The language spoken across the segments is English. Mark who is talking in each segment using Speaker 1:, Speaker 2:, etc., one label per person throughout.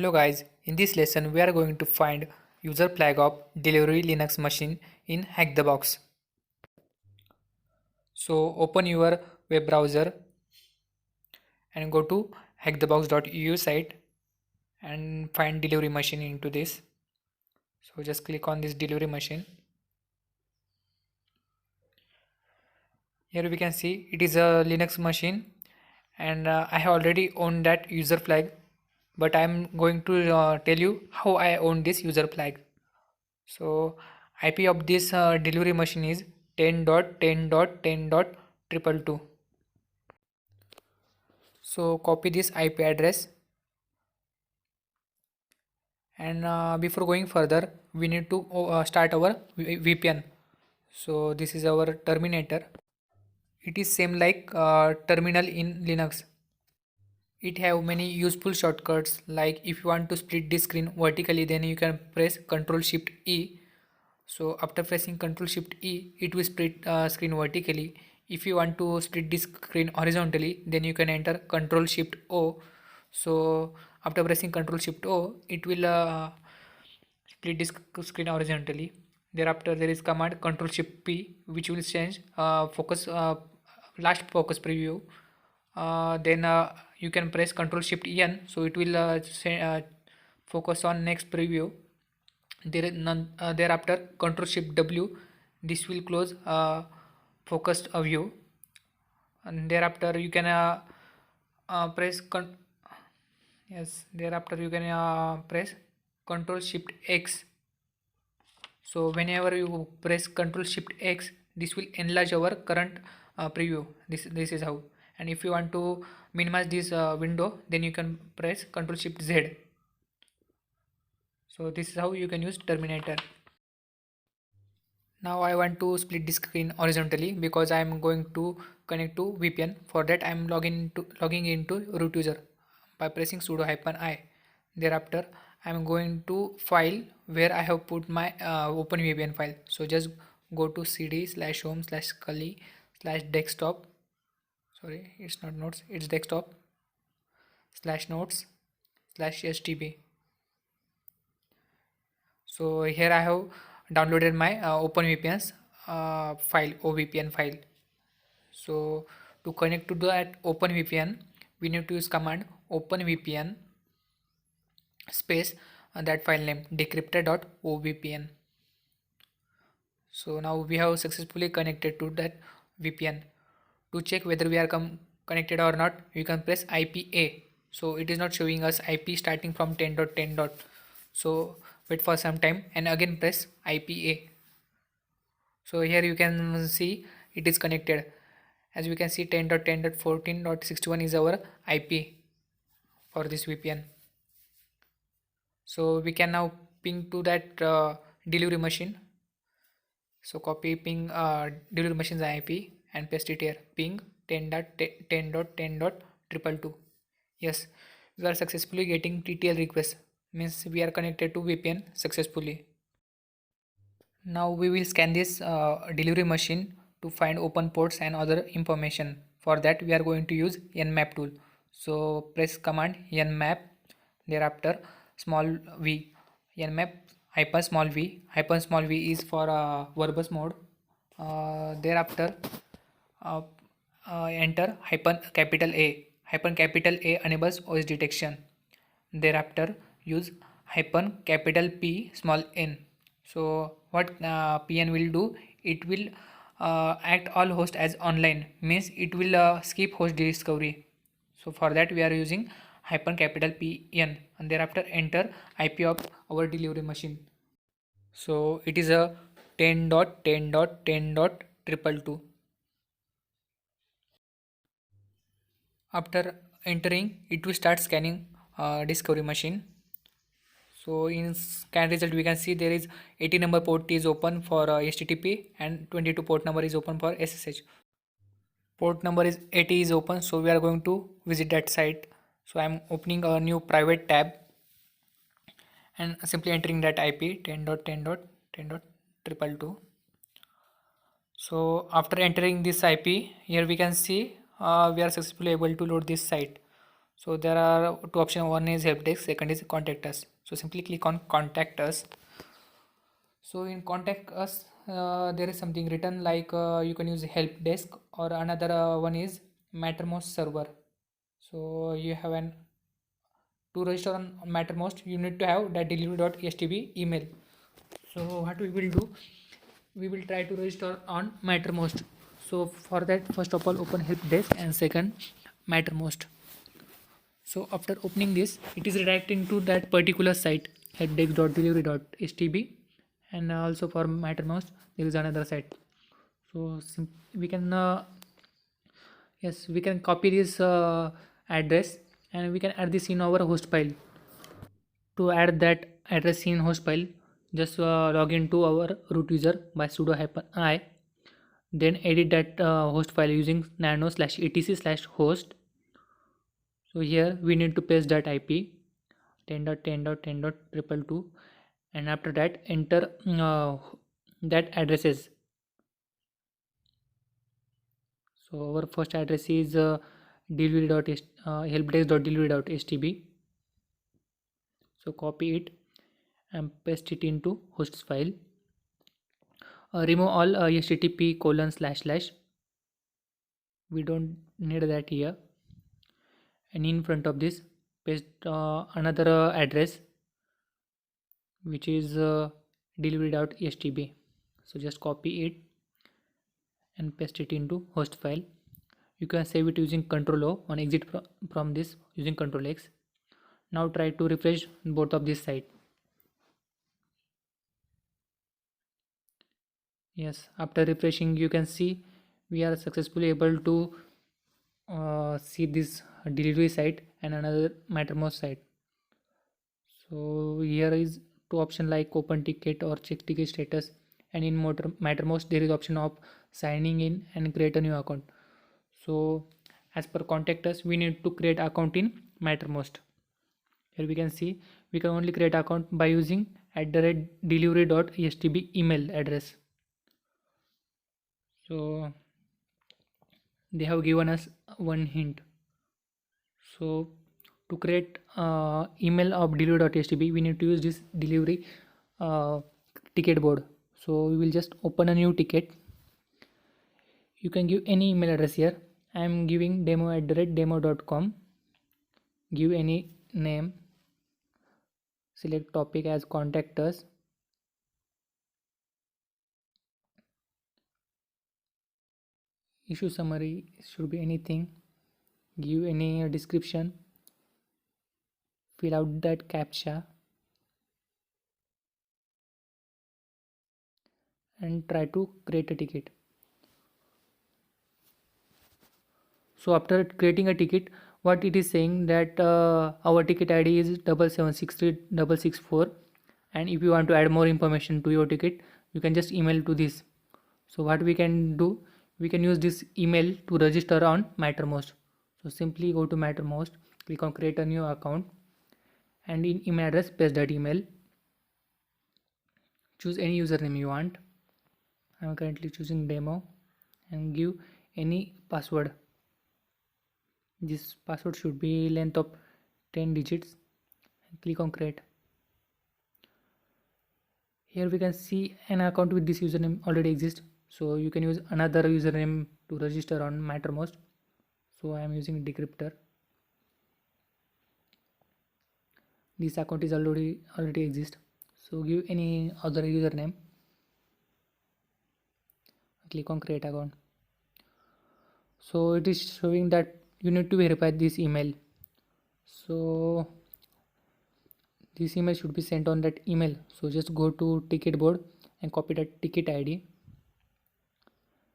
Speaker 1: Hello guys, in this lesson we are going to find user flag of delivery Linux machine in Hack the Box. So open your web browser and go to hackthebox.eu site and find delivery machine into this. So just click on this delivery machine. Here we can see it is a Linux machine and I have already owned that user flag, but I am going to tell you how I own this user flag. So IP of this delivery machine is 10.10.10.222. So copy this IP address, and before going further we need to start our VPN. So this is our terminator. It is same like terminal in Linux. It have many useful shortcuts, like if you want to split the screen vertically, then you can press Ctrl Shift E. So after pressing Ctrl Shift E, it will split screen vertically. If you want to split this screen horizontally, then you can enter Ctrl Shift O. So after pressing Ctrl Shift O, it will split this screen horizontally. Thereafter there is command Ctrl Shift P, which will change focus last focus preview. Then you can press Ctrl Shift N, so it will focus on next preview. Thereafter Ctrl Shift W, this will close focused view, and thereafter you can press thereafter you can press Ctrl Shift X. So whenever you press Ctrl Shift X, this will enlarge our current preview. This is how. And if you want to minimize this window, then you can press Ctrl Shift Z. So this is how you can use terminator. Now I want to split the screen horizontally because I am going to connect to VPN. For that I am logging into root user by pressing sudo -i. Thereafter I am going to file where I have put my OpenVPN file. So just go to cd/home/scully/desktop. Sorry, it's not notes, it's desktop /notes/stb. So here I have downloaded my OpenVPN's file, OVPN file. So to connect to that OpenVPN, we need to use command OpenVPN space that file name decryptor.ovpn. So now we have successfully connected to that VPN. To check whether we are connected or not, you can press IPA. So it is not showing us IP starting from 10.10. So wait for some time and again press IPA. So here you can see it is connected. As we can see, 10.10.14.61 is our IP for this VPN. So we can now ping to that delivery machine. So copy ping delivery machine's IP and paste it here. Ping 10.10.10.222. Yes, we are successfully getting TTL request. Means we are connected to VPN successfully. Now we will scan this delivery machine to find open ports and other information. For that we are going to use nmap tool. So press command nmap, thereafter small v, nmap hyphen small v is for verbose mode. Thereafter uh, enter hyphen capital A enables OS detection. Thereafter use hyphen capital P small n. So what PN will do, it will act all host as online, means it will skip host discovery. So for that we are using hyphen capital PN, and thereafter enter IP of our delivery machine. So it is a 10.10.10.222. After entering, it will start scanning discovery machine. So in scan result we can see there is 80 number port is open for HTTP and 22 port number is open for SSH. Port number is 80 is open, so we are going to visit that site. So I am opening a new private tab and simply entering that IP 10.10.10.222. So after entering this IP, here we can see we are successfully able to load this site. So there are two options. One is help desk, second is contact us. So simply click on contact us. So in contact us, there is something written like you can use help desk, or another one is Mattermost server. So you have an to register on Mattermost, you need to have that delivery.stb email. So what we will do, we will try to register on Mattermost. So for that, first of all, open help desk, and second Mattermost. So after opening this, it is redirecting to that particular site, helpdesk.delivery.stb, and also for Mattermost there is another site. So we can yes, we can copy this address, and we can add this in our host file. To add that address in host file, just log into our root user by sudo -i, then edit that host file using nano /etc/host. So here we need to paste that IP 10.10.10.222, and after that enter that addresses. So our first address is helpdesk.delivery.stb. So copy it and paste it into hosts file. Remove all http:// we don't need that here, and in front of this paste another address, which is delivery.stb. So just copy it and paste it into host file. You can save it using Ctrl O on exit from this using Ctrl X. Now try to refresh both of this site. Yes, after refreshing you can see we are successfully able to see this delivery site and another Mattermost site. So here is two option like open ticket or check ticket status, and in Mattermost there is option of signing in and create a new account. So as per contact us, we need to create account in Mattermost. Here we can see we can only create account by using @delivery.stb email address. So they have given us one hint. So to create email of delivery.stb, we need to use this delivery ticket board. So we will just open a new ticket. You can give any email address here. I am giving demo@demo.com. Give any name. Select topic as contact us. Issue summary should be anything. Give any description. Fill out that captcha and try to create a ticket. So after creating a ticket, what it is saying that our ticket ID is 7763664, and if you want to add more information to your ticket, you can just email to this. So what we can do, we can use this email to register on Mattermost. So simply go to Mattermost, click on create a new account, and in email address paste that email. Choose any username you want. I am currently choosing demo, and give any password. This password should be length of 10 digits, and click on create. Here we can see an account with this username already exists, so you can use another username to register on Mattermost. So I am using decryptor. This account is already exist, so give any other username. Click on create account. So it is showing that you need to verify this email. So this email should be sent on that email. So just go to ticket board and copy that ticket ID.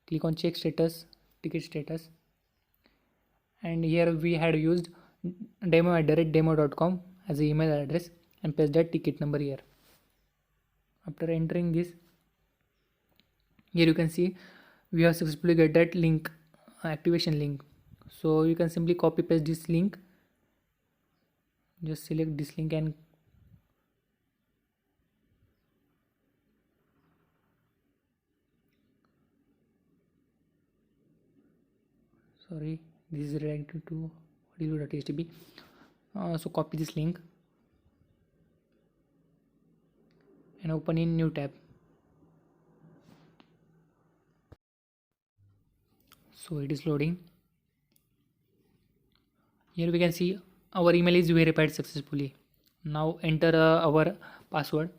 Speaker 1: Click on check status, ticket status, and here we had used demo@demo.com as the email address, and paste that ticket number here. After entering this, here you can see we have successfully get that link, activation link. So you can simply copy paste this link. Just select this link and sorry, this is related to delu.txtb. So copy this link and open in new tab. So it is loading. Here we can see our email is verified successfully. Now enter our password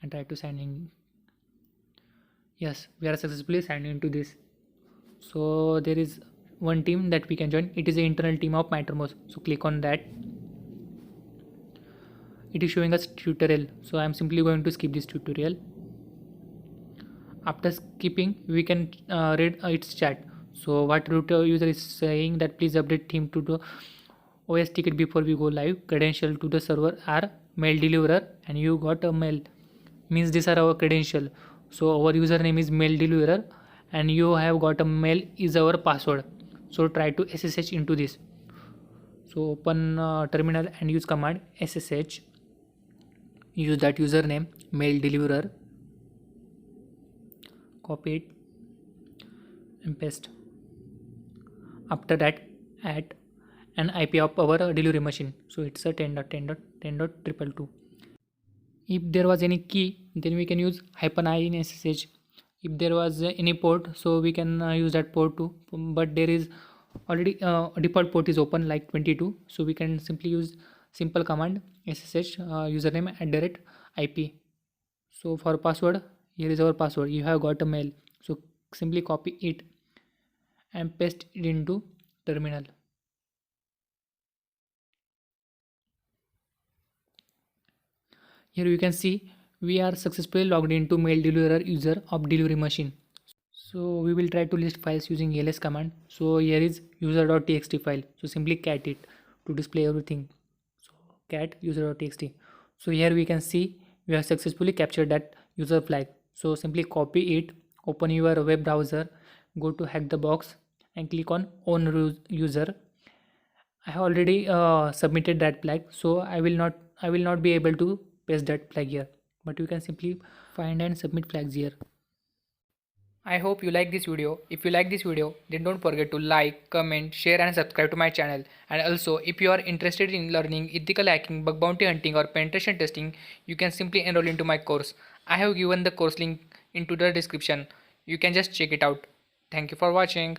Speaker 1: and try to sign in. Yes, we are successfully signed into this. So there is one team that we can join. It is the internal team of Mattermost. So click on that. It is showing us tutorial. So I am simply going to skip this tutorial. After skipping, we can read its chat. So what root user is saying that please update theme to the OS ticket before we go live. Credential to the server are mail deliverer and you got a mail. Means these are our credential. So our username is mail deliverer and you have got a mail is our password. So try to SSH into this. So open terminal and use command SSH. Use that username mail deliverer. Copy it and paste. After that add an IP of our delivery machine. So it's a 10.10.10.222. If there was any key, then we can use -i in SSH. If there was any port, so we can use that port too. But there is already default port is open like 22. So we can simply use simple command SSH username @IP. So for password, here is our password. You have got a mail. So simply copy it and paste it into terminal. Here you can see we are successfully logged into mail deliverer user of delivery machine. So we will try to list files using ls command. So here is user.txt file. So simply cat it to display everything. So cat user.txt. So here we can see we have successfully captured that user flag. So simply copy it, open your web browser, go to hack the box and click on own user. I have already submitted that flag, so I will not be able to paste that flag here, but you can simply find and submit flags here. I hope you like this video. If you like this video, then don't forget to like, comment, share and subscribe to my channel. And also, if you are interested in learning ethical hacking, bug bounty hunting or penetration testing, you can simply enroll into my course. I have given the course link into the description. You can just check it out. Thank you for watching.